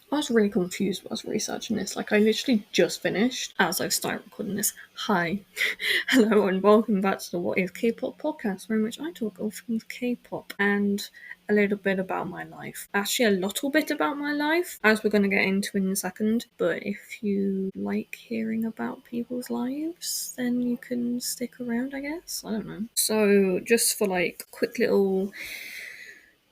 I was really confused while I was researching this. Like, I literally just finished as I've started recording this. Hi. Hello, and welcome back to the What Is K-Pop podcast, in which I talk all things K-pop and a little bit about my life. Actually, a little bit about my life, as we're going to get into in a second. But if you like hearing about people's lives, then you can stick around, I guess. I don't know. So, just for like quick little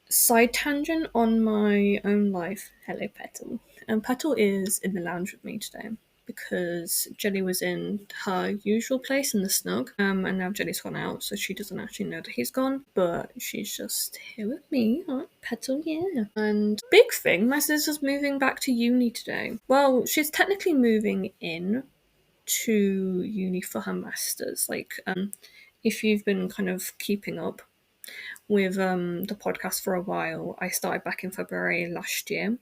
side tangent on my own life. Hello, Petal. And Petal is in the lounge with me today because Jelly was in her usual place in the snug, and now Jelly's gone out, so she doesn't actually know that he's gone, but she's just here with me. Oh, Petal, yeah. And big thing, my sister's moving back to uni today. Well, she's technically moving in to uni for her masters. Like, if you've been kind of keeping up with the podcast for a while. I started back in February last year.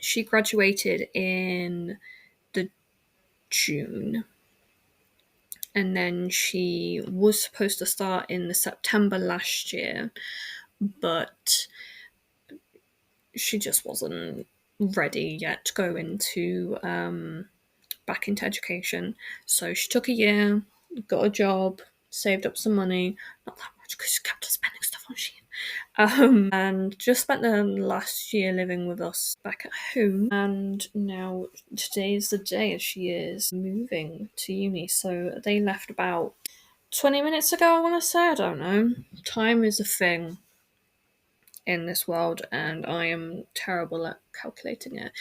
She graduated in the June, and then she was supposed to start in the September last year, but she just wasn't ready yet to go into back into education. So she took a year, got a job, saved up some money, not that much because she kept on spending stuff on Shein. And just spent the last year living with us back at home. And now today is the day as she is moving to uni. So they left about 20 minutes ago, I want to say. I don't know. Time is a thing in this world, and I am terrible at calculating it.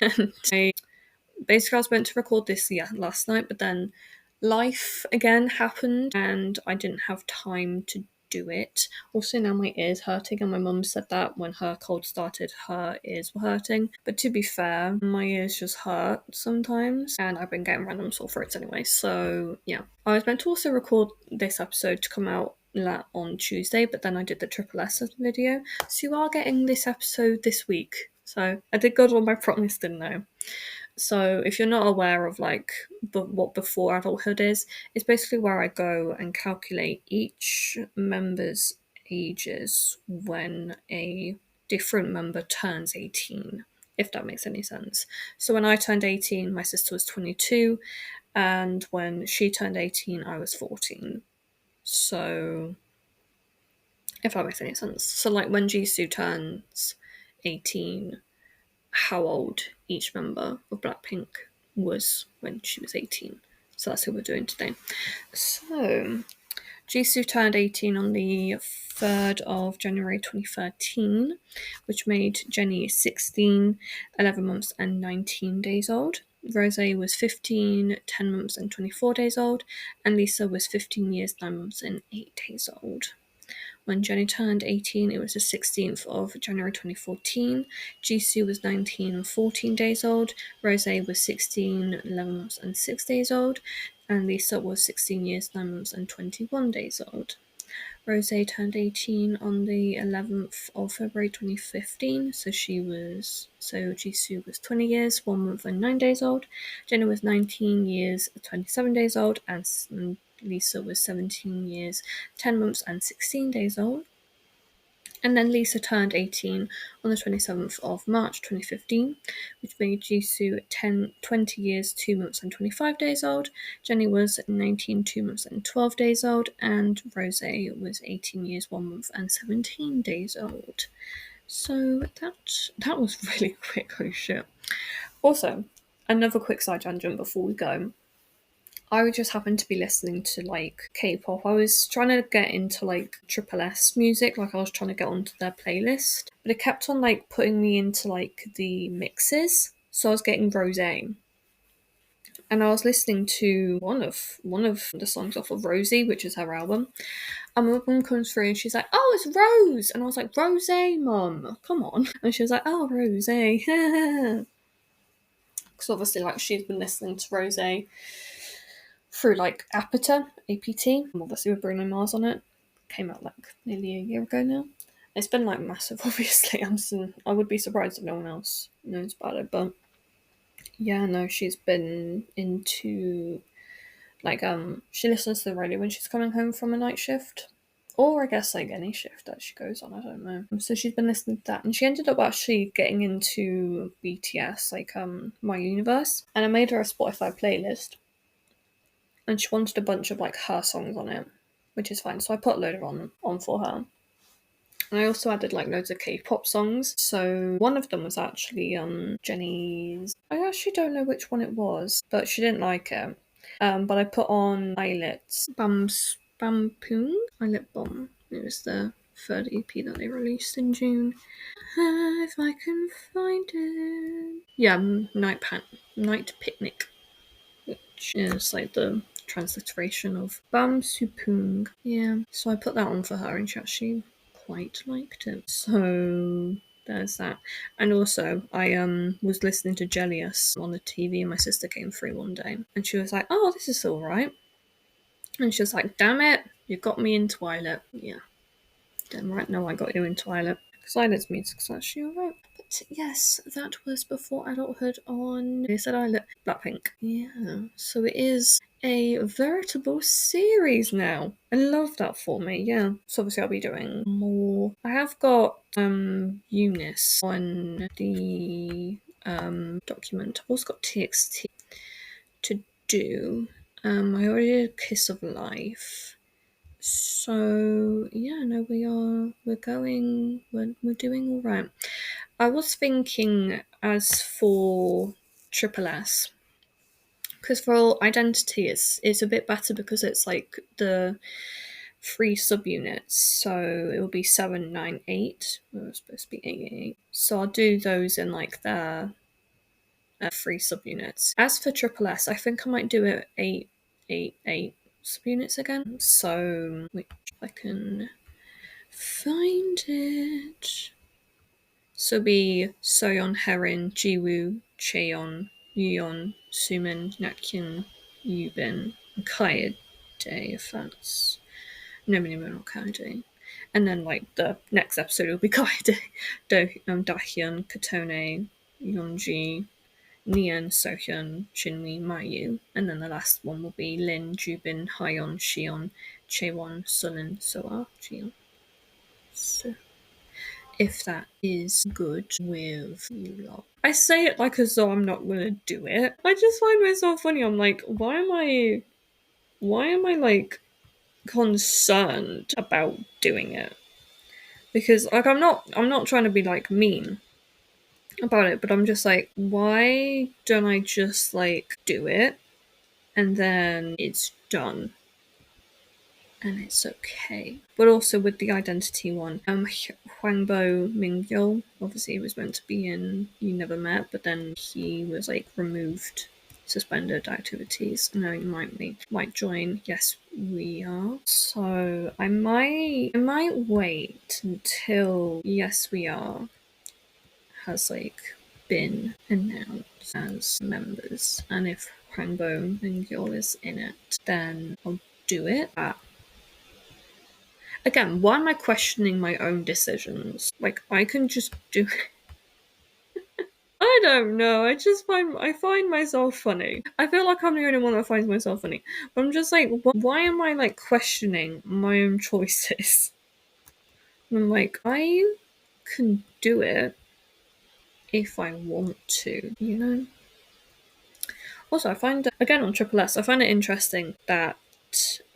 Basically, I was meant to record this last night, but then life again happened and I didn't have time to do it. Also, now my ear's hurting, and my mum said that when her cold started, her ears were hurting. But to be fair, my ears just hurt sometimes, and I've been getting random sore throats anyway. So yeah, I was meant to also record this episode to come out on Tuesday, but then I did the Triple S video, so you are getting this episode this week. So I did good on my promise, didn't I? So if you're not aware of like what before adulthood is, it's basically where I go and calculate each member's ages when a different member turns 18, if that makes any sense. So when I turned 18, my sister was 22, and when she turned 18, I was 14. So if that makes any sense. So like when Jisoo turns 18, how old each member of BLACKPINK was when she was 18. So that's what we're doing today. So, Jisoo turned 18 on the 3rd of January 2013, which made Jennie 16, 11 months and 19 days old. Rose was 15, 10 months and 24 days old, and Lisa was 15 years, 9 months and 8 days old. When Jennie turned 18, it was the 16th of January 2014. Jisoo was 19 and 14 days old. Rose was 16, 11 months and 6 days old. And Lisa was 16 years, 9 months and 21 days old. Rose turned 18 on the 11th of February 2015, so Jisoo was 20 years, 1 month and 9 days old. Jennie was 19 years, 27 days old, and Lisa was 17 years, 10 months and 16 days old. And then Lisa turned 18 on the 27th of March 2015, which made Jisoo 20 years, 2 months and 25 days old. Jennie was 19, 2 months and 12 days old. And Rose was 18 years, 1 month and 17 days old. So that was really quick, holy shit. Also, another quick side tangent before we go. I just happened to be listening to like K-pop. I was trying to get into like Triple S music, like I was trying to get onto their playlist, but it kept on like putting me into like the mixes. So I was getting Rose, and I was listening to one of the songs off of Rosie, which is her album. And my mum comes through and she's like, "Oh, it's Rose," and I was like, "Rose, mum, come on!" And she was like, "Oh, Rose," because obviously like she's been listening to Rose through like APT, obviously with Bruno Mars on it. Came out like nearly a year ago now. It's been like massive, obviously. I would be surprised if no one else knows about it, but yeah, no, she's been into like she listens to the radio when she's coming home from a night shift or I guess like any shift that she goes on, I don't know. So she's been listening to that, and she ended up actually getting into BTS, like My Universe, and I made her a Spotify playlist, and she wanted a bunch of like her songs on it, which is fine. So I put a load of on for her. And I also added like loads of K-pop songs. So one of them was actually Jenny's. I actually don't know which one it was, but she didn't like it. But I put on Eyelets Bampung Eyelet Bomb. It was the third EP that they released in June. If I can find it, yeah, Night Picnic, which is like the transliteration of Bam Supung. Yeah, so I put that on for her, and she actually quite liked it. So there's that. And also, I was listening to Jellius on the TV, and my sister came through one day, and she was like, "Oh, this is all right." And she was like, "Damn it, you got me in Twilight." Yeah, damn right. No, I got you in Twilight. Silence music's actually alright. But yes, that was before adulthood on they said I Blackpink. Yeah. So it is a veritable series now. I love that for me, yeah. So obviously I'll be doing more. I have got Eunice on the document. I've also got TXT to do. I already did Kiss of Life. So yeah, no, we're doing all right. I was thinking as for Triple S, because for Identity it's a bit better because it's like the 3 subunits, so it will be 798. It was supposed to be 888. So I'll do those in like their 3 subunits. As for Triple S, I think I might do it 888 subunits again. So which I can find it. So be Soyeon, Herin, Jiwoo, Cheon, Yuyeon, Sumin, Nakyun, Yubin, and Kaede, if that's no minimum or Kaede. And then like the next episode will be Kaede, Dahyun, Katone, Yeonji, Nian, Sohyun, Shinmi, Mayu, and then the last one will be Lin, Jubin, Hyeon, Shion, Chaewon, Sunin, Soa, Jion. So if that is good with you lot. I say it like as though I'm not gonna do it. I just find myself funny. I'm like, why am I like concerned about doing it? Because like I'm not trying to be like mean about it, but I'm just like, why don't I just like do it and then it's done? And it's okay. But also with the Identity one, Hwangbo Mingyul, obviously he was meant to be in You Never Met, but then he was like removed, suspended activities, and now he might join. Yes, we are. So I might wait until Yes We Are has like been announced as members, and if Hwangbo Mingyul is in it, then I'll do it. Again, why am I questioning my own decisions? Like, I can just do. I don't know. I find myself funny. I feel like I'm the only one that finds myself funny. But I'm just like, why am I like questioning my own choices? And I'm like, I can do it if I want to, you know. Also, I find again on Triple S, I find it interesting that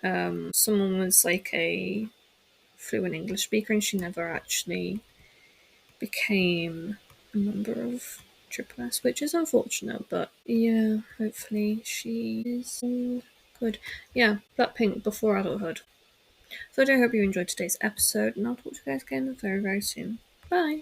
someone was like a fluent English speaker and she never actually became a member of Triple S, which is unfortunate, but yeah, hopefully she is all good. Yeah, Blackpink before adulthood. So I do hope you enjoyed today's episode, and I'll talk to you guys again very, very soon. Bye!